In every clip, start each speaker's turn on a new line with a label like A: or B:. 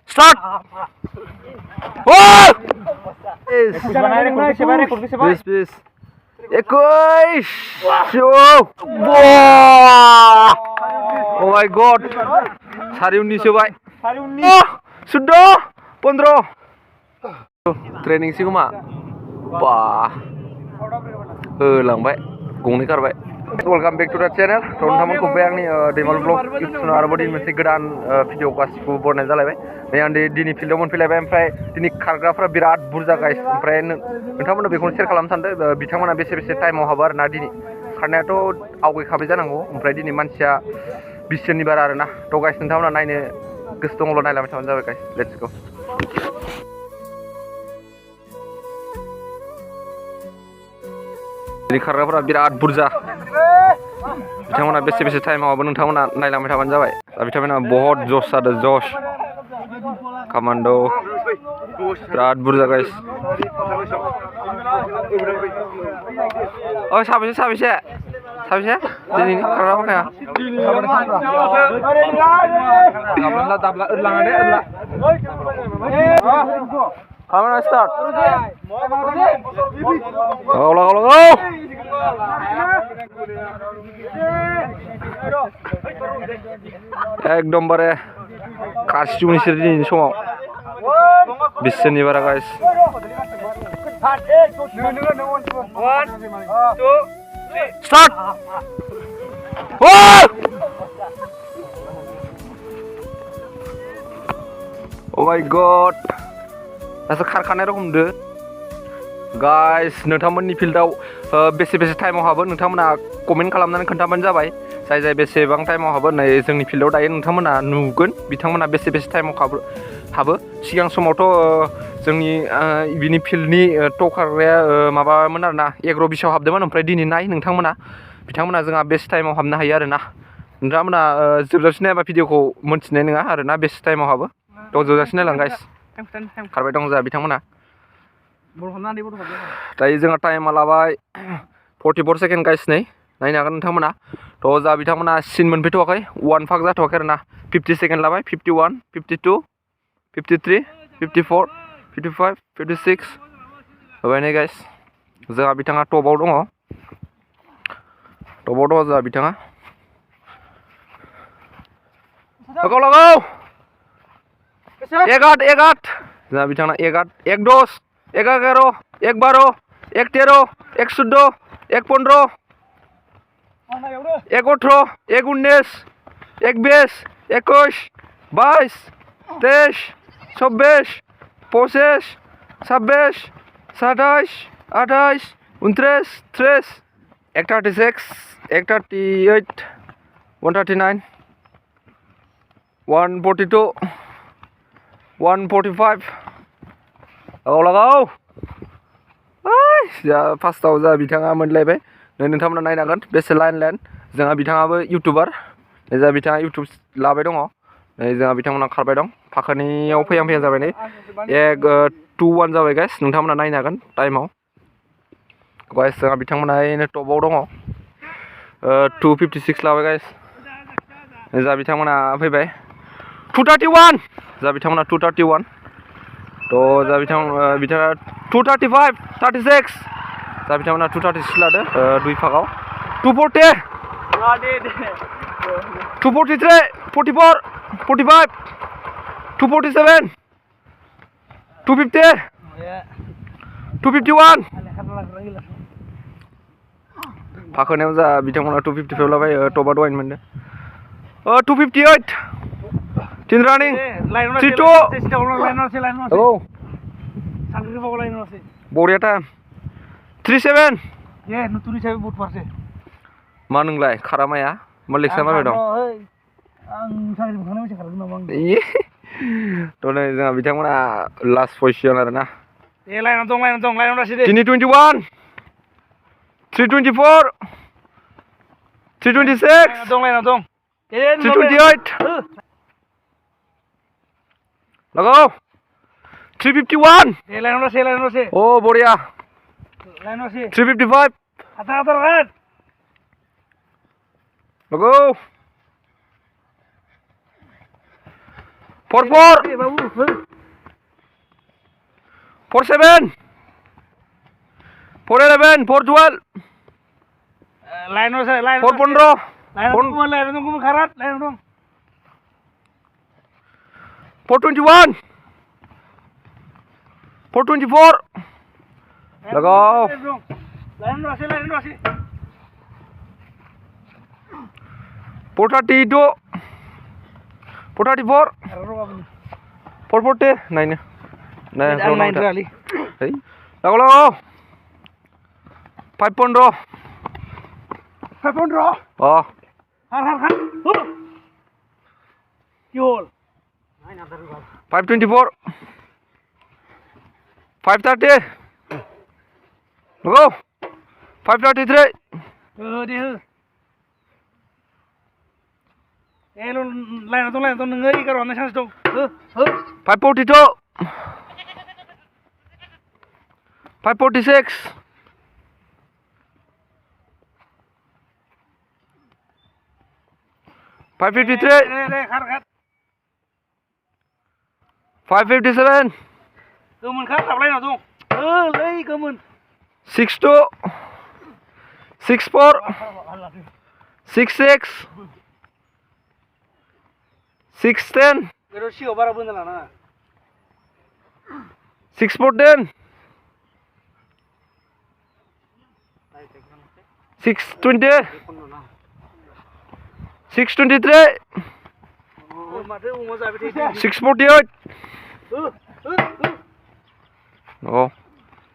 A: Start. Oh! Please. 21. Oh my God. Sari 19 sobat. Sudah 15. Training sih cuma. Wah. Langbai. Gongni karbai. Welcome back to the channel. Teman-teman kumpai yang ni Dwimalu vlog YouTube arabo di mesti gedan video kasih bornai jalai. Yang di ni film pun filai. Sampai di kargrafra birat burza guys. Sampai teman-teman lebih share kalam santai. Bitang mana bese time mau habar nadi ni. Karena itu aku kabejan aku. Sampai di ni manusia bisa ni barar na. To guys teman-teman naik ni gestung lo naik teman-teman jalai guys. Let's go. Ini kargrafra birat burza. बिथांमोना बेसे टाइमावबो नोंथांमोना नायलांबाय थाबानो जाबाय दा बिथांमोना बहुत जस जादों जस कमान्डो बिराद बुरजा गाइस ओ साबेसे दिनैनि खारग्रा माखाया दाब्ला ओरलाङा दे खामाना स्टार्ट गावला एकदमबारे कास्टिउमनि दिनैनि समाव बिसोरनि बारा guys start oh my God दासो खारखानाय रखमदो गाइस नोंथांमोननि फिल्डआव बेसे टाइमाव हाबो नोंथांमोना कमेन्ट खालामनानै खोन्थाबानो जाबाय जाय बेसेबां टाइमाव हाबो नै जोंनि फिल्डआव दायो नोंथांमोना नुगोन बिथांमोना बेसे टाइमाव हाबो सिगां समावथ' जोंनि बिनि फिल्डनि टकारया माबामोन आरोना 11:20 आव हाबदोंमोन ओमफ्राय दिनै नाय बिथांमोना जोंहा बेसे टाइमाव हाबनो हायो आरोना नोंथांमोना जोबजासिम नायबा भिडिअखौ मोनथिनाय नङा आरोना बेसे टाइमाव हाबो थ' जोबजासिम नायलां गाइस खारबाय दं जोंहा बिथांमोना दायो जोंहा टाइमा लाबाय 44 सेकेन्ड गाइस नै नायनो हागोन नोंथांमोना थ' जा बिथांमोना सिन मोनफैथ'वाखै 1 फाग जाथ'वाखै आरोना 50 सेकेन्ड लाबाय 51 52 53 54 55 56 होबाय नै गाइस जोंहा बिथाङा टपाव दङ जोंहा बिथाङा लगाव 1-8 जोंहा बिथाङा 1-8 1-10 1-11 1-12 1-13 1-14 1-15 1-18 1-19 1-20 21 22 23 24 25 26 27 28 29 30 1-36 1-38 1-39 1-42 1-45 लगाव फार्स्टआव जा बिथाङा मोनलायबाय नोंथांमोना नायनो हागोन बेसे लाइन जोंहा बिथाङाबो इउटुबार जा बिथाङा इउटुब लाबाय दङ जोंहा बिथांमोना खारबाय दं फाखोनियाव फैहां जाबाय नै 2-1 जाबाय गाइस नोंथांमोना नायनो हागोन टाइमाव गाइस जोंहा बिथांमोना टपाव दङ 2:56 लाबाय गाइस जा बिथांमोना फैबाय 2:31 जा बिथांमोना 2:31 थ' जा बिथाङा 2:35 36 जा बिथांमोना 2:36 लादो 2 फागाव 2:40 2:43 44 45 2:47 2:50 2:51 फाखोनायाव जा बिथांमोना 2:55 लाबाय टपा दहायनो मोनदों 2:58 tin running 3-2 oh बरिया टाइम 3-7 मा नोंलाय खारामाया मा लेक्सार माबाय दं थ' नै जोंहा बिथांमोना लास्ट पजिसन आरोना 3-21 3-24 3-26 3-28 लगाव 3:51 oh बरिया 3:55 लगाव 44 47 411 412
B: Lain dong saya, lain.
A: 415
B: Lain dong karat, lain dong.
A: 421 424 Lagaw.
B: Lain dong sih.
A: 432 434 440 9
B: Lain kali.
A: Lagaw 515 Oh
B: Har. Yol.
A: 524 530 Lagaw 533
B: Dia. Lain dong ngeri karo na chance dong.
A: 542 546 553
B: Har.
A: 557
B: Kemun khát đọc lên nào Dung. Lấy kemun.
A: 62 64 66 610
B: Pero sigo para bunda la nada.
A: 614 620 623 648 Oh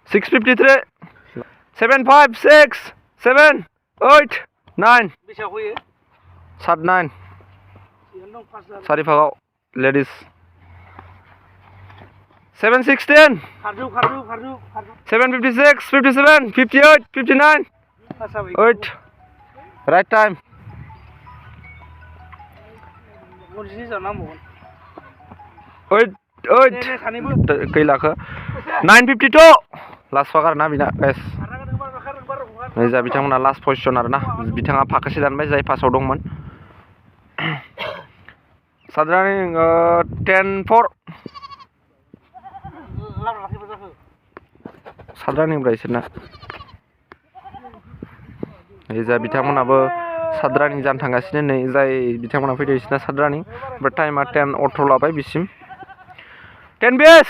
A: 653 756 7 8 9
B: Bisa kuy.
A: 79 Sari phagaw ladies 716
B: Hardu.
A: 756 57 58 59 8 right time
B: Kondisi sana mo.
A: 8 kay lakha 952 last fagar na bina guys नै जा बिथांमोना last position आरोना बिथाङा फाखोसे दानबाय जाय फार्स्टआव दंमोन साद्रानि 10-4 साद्रानिफ्राय इसोरना नै जा बिथांमोनाबो साद्रानि जानो थांगासिनो नै जाय बिथांमोना फैदों इसोरना साद्रानि ओमफ्राय टाइमा 10:18 लाबाय बिसिम 10 बेस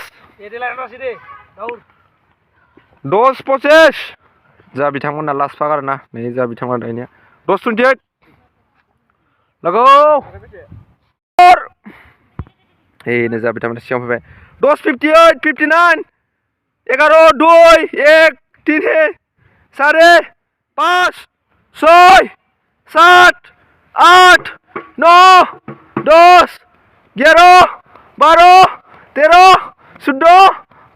A: 10-25 जा बिथांमोना लास्ट फाग आरोना नै जा बिथांमोना दानिया 10-28 लगाव नै जा बिथांमोना सिगां फैबाय 10-58 59 11 2 1 3 4 5 6 7 8 9 10 11 12 13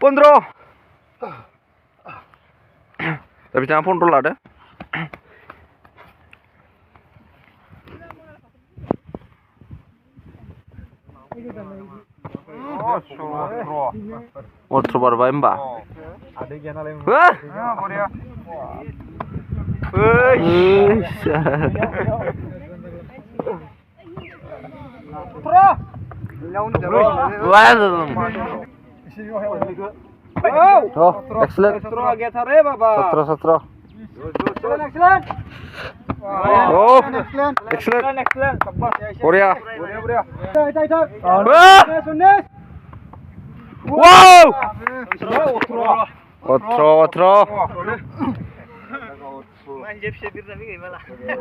A: 14 15 दा बिथाङा 15 लादो अथ्र बारबाय होमबा excellent 17 Oh, excellent. Korea. Wow! Otro.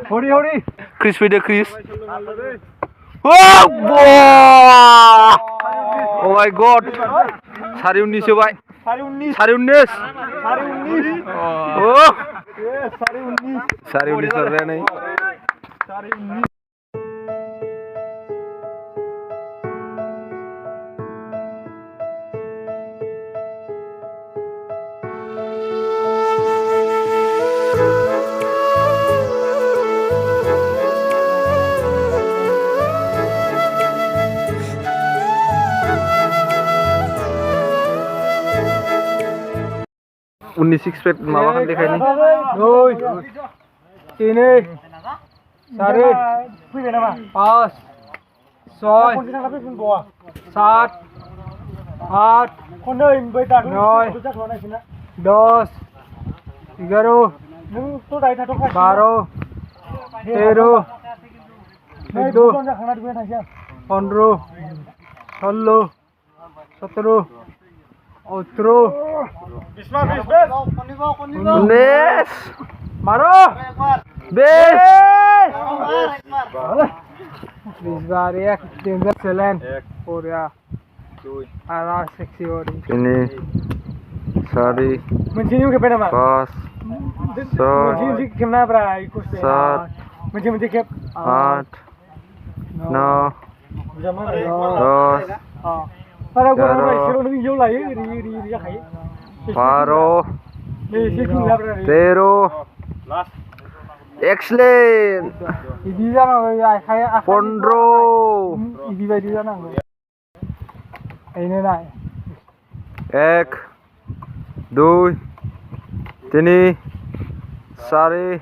A: Hori. Chris with the Chris. Oh, oh my God. Sari 19 coba. Sari 19. Oh. Sari 19 keren nih. Uni six pack mawakan deh kayaknya.
B: Oi. Sini. Sari. Pas.
C: 6 7 8 9 10 11 12 13 14 16 17 18
A: 19
C: Maro!
A: Bis!
C: Bisbar ek danger challenge Korea. Ara sexy body.
A: Ini sari
C: Mencini ke pena
A: pas
C: Mencini kemana bra ikut
A: Sat.
C: Mencini ke
A: 8 9 10
C: Para gua
A: Yaro.
C: bra sero ni yo lai ri khai.
A: 12
C: Ni seki la bra.
A: 13 Excellent
C: Idi jana ya khai
A: 15
C: Idi bai di jana. Ini nai.
A: 1 2 3 4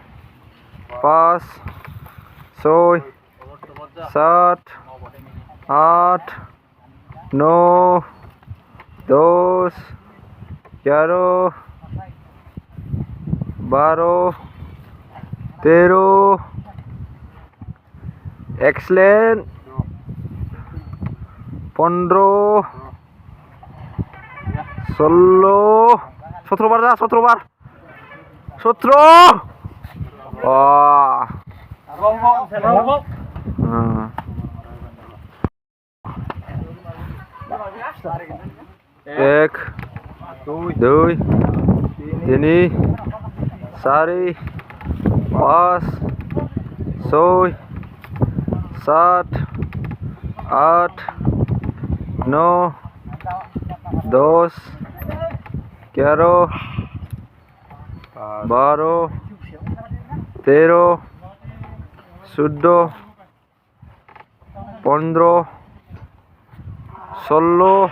A: 5 6 7 8 9 10 11 12 13 Excellent 15 16 17 bar dah 17 bar 17 wah एक दुई तिनी चारि पाँच छय सात आठ नौ 10 11 12 13 14 15 16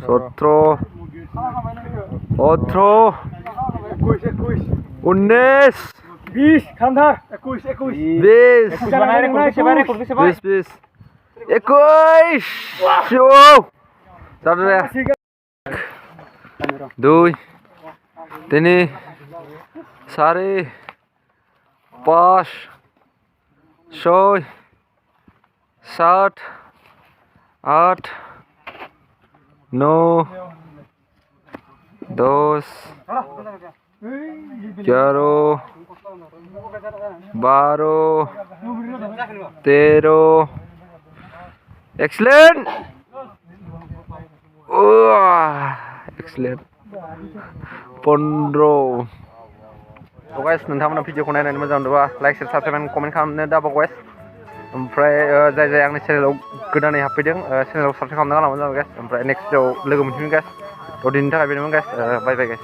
A: 17 18 19
C: 20 kandar 21
A: 20 2 3 4 5 6 7 8 9 10 11 12 13 Excellent Excellent 15 guys नोंथांमोना भिडिअखौ नायनानै मोजां मोनदोंबा लाइक शेयार साबस्क्राइब कमेन्ट खालामनो दाबाव guys ओमफ्राय जाय आंनि चेनेलाव गोदानै हाबफैदों चेनेलाव साबस्क्राइब खालामना गालांबानो जाबाय guys ओमफ्राय नेक्स्ट भिडिअआव लोगो मोनफिनगोन guys दिनैनि थाखाय बेनोमोन guys बाय बाय guys